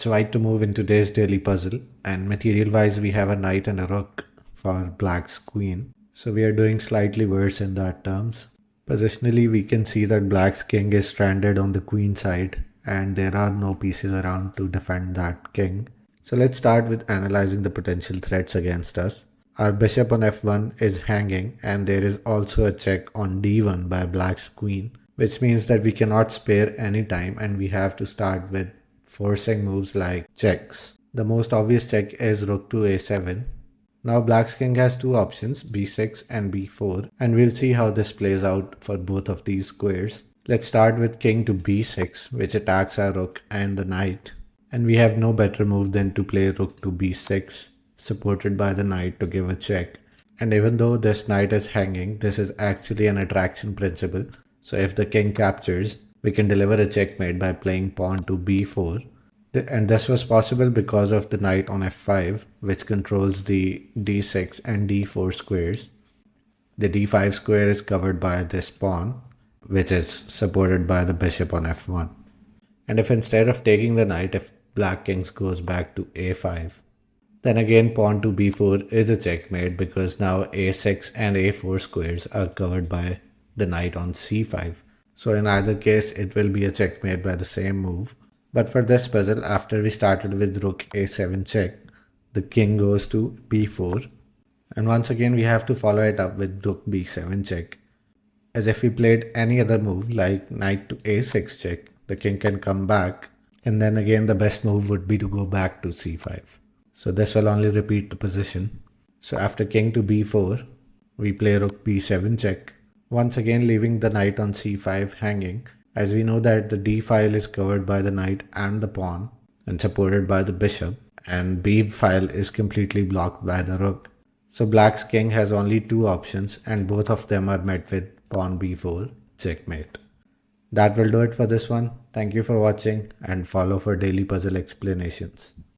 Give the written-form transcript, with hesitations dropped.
It's white to move in today's daily puzzle, and material wise we have a knight and a rook for black's queen. So we are doing slightly worse in that terms. Positionally we can see that black's king is stranded on the queen side and there are no pieces around to defend that king. So let's start with analyzing the potential threats against us. Our bishop on f1 is hanging and there is also a check on d1 by black's queen, which means that we cannot spare any time and we have to start with forcing moves like checks. The most obvious check is rook to a7. Now black's king has two options, b6 and b4, and we'll see how this plays out for both of these squares. Let's start with king to b6, which attacks our rook and the knight. And we have no better move than to play rook to b6, supported by the knight to give a check. And even though this knight is hanging, this is actually an attraction principle. So if the king captures, we can deliver a checkmate by playing pawn to b4. And this was possible because of the knight on f5, which controls the d6 and d4 squares. The d5 square is covered by this pawn, which is supported by the bishop on f1. And if instead of taking the knight, if black king goes back to a5, then again pawn to b4 is a checkmate because now a6 and a4 squares are covered by the knight on c5. So in either case, it will be a checkmate by the same move. But for this puzzle, after we started with rook a7 check, the king goes to b4. And once again, we have to follow it up with rook b7 check. As if we played any other move like knight to a6 check, the king can come back. And then again, the best move would be to go back to c5. So this will only repeat the position. So after king to b4, we play rook b7 check. Once again leaving the knight on c5 hanging, as we know that the d file is covered by the knight and the pawn and supported by the bishop, and b file is completely blocked by the rook. So black's king has only two options and both of them are met with pawn b4 checkmate. That will do it for this one. Thank you for watching and follow for daily puzzle explanations.